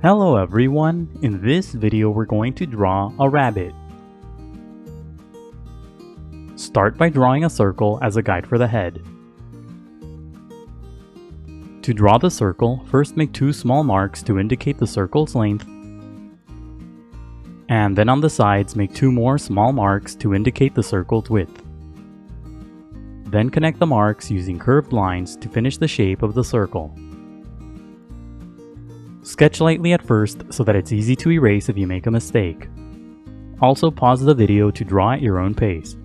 Hello everyone, in this video we're going to draw a rabbit. Start by drawing a circle as a guide for the head. To draw the circle, first make two small marks to indicate the circle's length, and then on the sides make two more small marks to indicate the circle's width. Then connect the marks using curved lines to finish the shape of the circle. Sketch lightly at first so that it's easy to erase if you make a mistake. Also pause the video to draw at your own pace.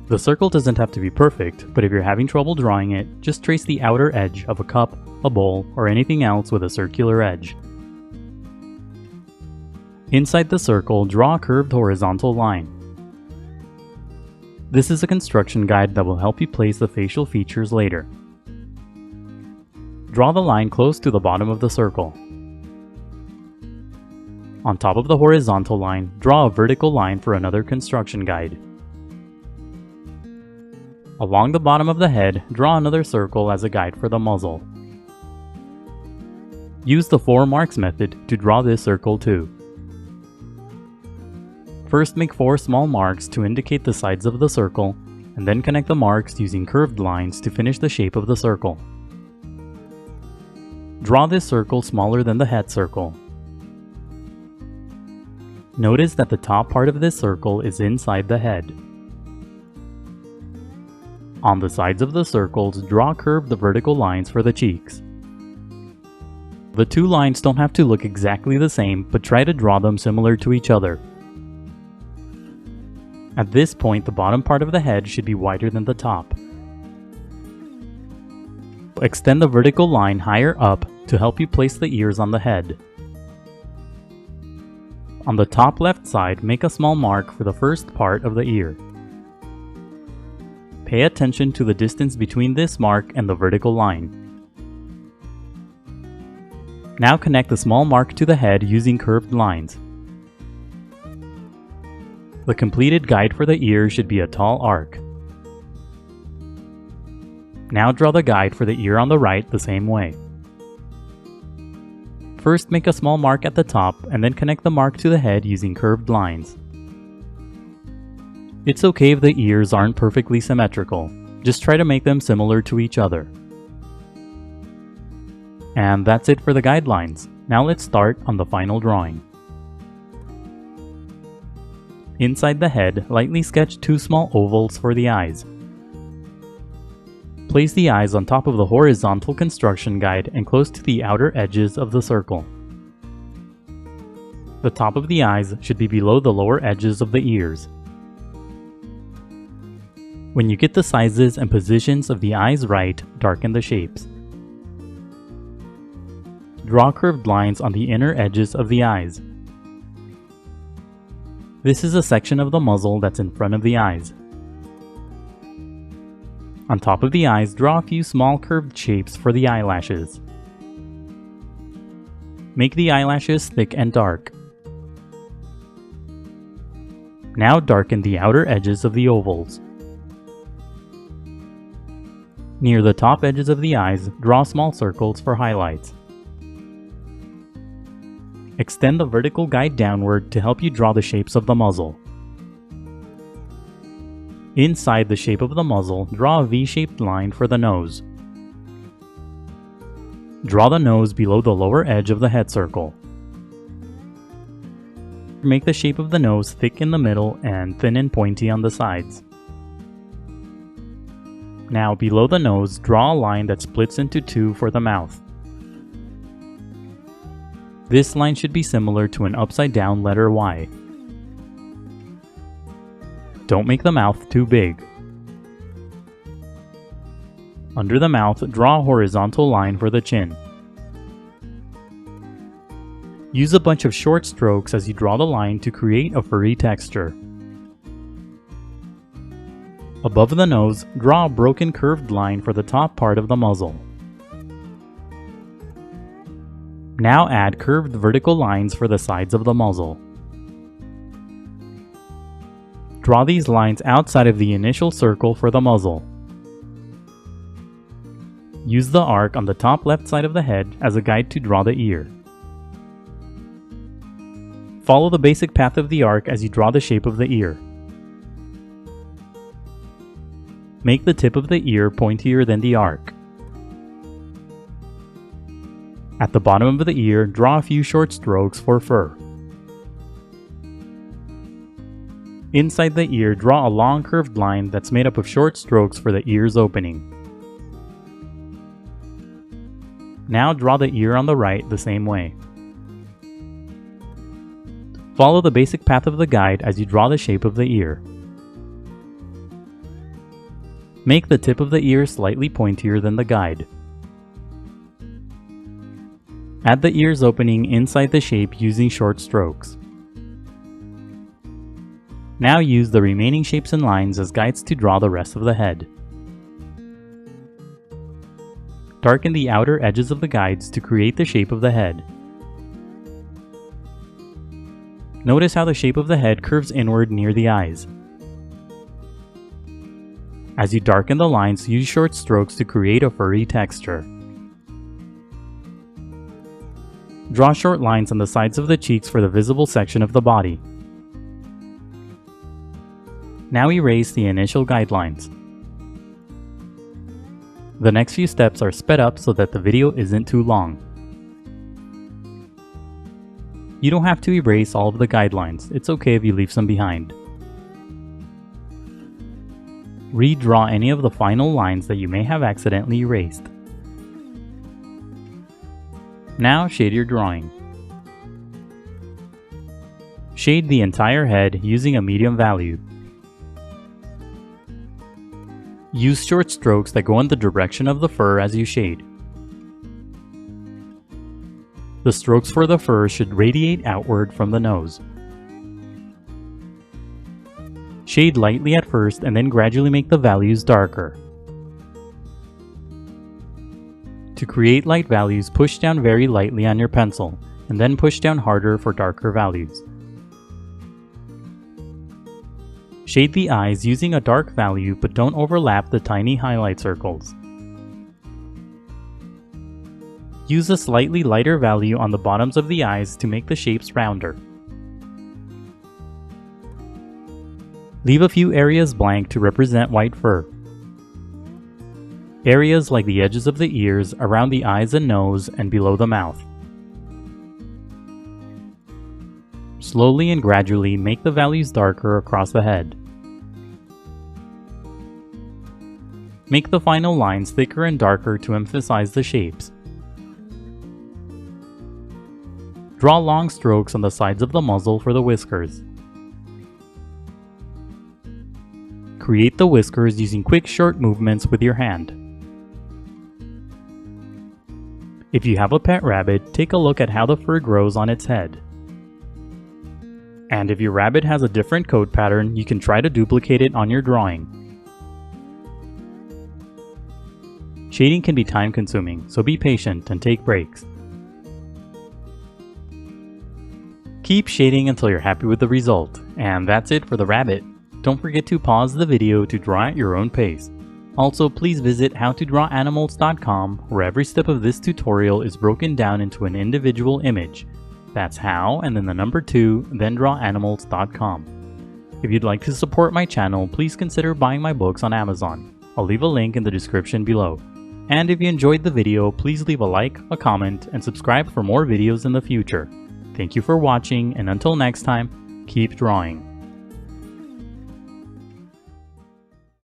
The circle doesn't have to be perfect, but if you're having trouble drawing it, just trace the outer edge of a cup, a bowl, or anything else with a circular edge. Inside the circle, draw a curved horizontal line. This is a construction guide that will help you place the facial features later. Draw the line close to the bottom of the circle. On top of the horizontal line, draw a vertical line for another construction guide. Along the bottom of the head, draw another circle as a guide for the muzzle. Use the 4 marks method to draw this circle too. First make 4 small marks to indicate the sides of the circle, and then connect the marks using curved lines to finish the shape of the circle. Draw this circle smaller than the head circle. Notice that the top part of this circle is inside the head. On the sides of the circles, draw curved vertical lines for the cheeks. The two lines don't have to look exactly the same, but try to draw them similar to each other. At this point, the bottom part of the head should be wider than the top. Extend the vertical line higher up to help you place the ears on the head. On the top left side, make a small mark for the first part of the ear. Pay attention to the distance between this mark and the vertical line. Now connect the small mark to the head using curved lines. The completed guide for the ear should be a tall arc. Now draw the guide for the ear on the right the same way. First make a small mark at the top and then connect the mark to the head using curved lines. It's okay if the ears aren't perfectly symmetrical, just try to make them similar to each other. And that's it for the guidelines. Now let's start on the final drawing. Inside the head, lightly sketch 2 small ovals for the eyes. Place the eyes on top of the horizontal construction guide and close to the outer edges of the circle. The top of the eyes should be below the lower edges of the ears. When you get the sizes and positions of the eyes right, darken the shapes. Draw curved lines on the inner edges of the eyes. This is a section of the muzzle that's in front of the eyes. On top of the eyes, draw a few small curved shapes for the eyelashes. Make the eyelashes thick and dark. Now darken the outer edges of the ovals. Near the top edges of the eyes, draw small circles for highlights. Extend the vertical guide downward to help you draw the shapes of the muzzle. Inside the shape of the muzzle, draw a V-shaped line for the nose. Draw the nose below the lower edge of the head circle. Make the shape of the nose thick in the middle and thin and pointy on the sides. Now below the nose, draw a line that splits into 2 for the mouth. This line should be similar to an upside down letter Y. Don't make the mouth too big. Under the mouth, draw a horizontal line for the chin. Use a bunch of short strokes as you draw the line to create a furry texture. Above the nose, draw a broken curved line for the top part of the muzzle. Now add curved vertical lines for the sides of the muzzle. Draw these lines outside of the initial circle for the muzzle. Use the arc on the top left side of the head as a guide to draw the ear. Follow the basic path of the arc as you draw the shape of the ear. Make the tip of the ear pointier than the arc. At the bottom of the ear, draw a few short strokes for fur. Inside the ear, draw a long curved line that's made up of short strokes for the ear's opening. Now draw the ear on the right the same way. Follow the basic path of the guide as you draw the shape of the ear. Make the tip of the ear slightly pointier than the guide. Add the ear's opening inside the shape using short strokes. Now use the remaining shapes and lines as guides to draw the rest of the head. Darken the outer edges of the guides to create the shape of the head. Notice how the shape of the head curves inward near the eyes. As you darken the lines, use short strokes to create a furry texture. Draw short lines on the sides of the cheeks for the visible section of the body. Now erase the initial guidelines. The next few steps are sped up so that the video isn't too long. You don't have to erase all of the guidelines, it's okay if you leave some behind. Redraw any of the final lines that you may have accidentally erased. Now shade your drawing. Shade the entire head using a medium value. Use short strokes that go in the direction of the fur as you shade. The strokes for the fur should radiate outward from the nose. Shade lightly at first and then gradually make the values darker. To create light values, push down very lightly on your pencil, and then push down harder for darker values. Shade the eyes using a dark value, but don't overlap the tiny highlight circles. Use a slightly lighter value on the bottoms of the eyes to make the shapes rounder. Leave a few areas blank to represent white fur. Areas like the edges of the ears, around the eyes and nose, and below the mouth. Slowly and gradually make the values darker across the head. Make the final lines thicker and darker to emphasize the shapes. Draw long strokes on the sides of the muzzle for the whiskers. Create the whiskers using quick short movements with your hand. If you have a pet rabbit, take a look at how the fur grows on its head. And if your rabbit has a different coat pattern, you can try to duplicate it on your drawing. Shading can be time-consuming, so be patient and take breaks. Keep shading until you're happy with the result, and that's it for the rabbit. Don't forget to pause the video to draw at your own pace. Also, please visit howtodrawanimals.com, where every step of this tutorial is broken down into an individual image. That's how, and then the number 2, then drawanimals.com. If you'd like to support my channel, please consider buying my books on Amazon. I'll leave a link in the description below. And if you enjoyed the video, please leave a like, a comment, and subscribe for more videos in the future. Thank you for watching, and until next time, keep drawing.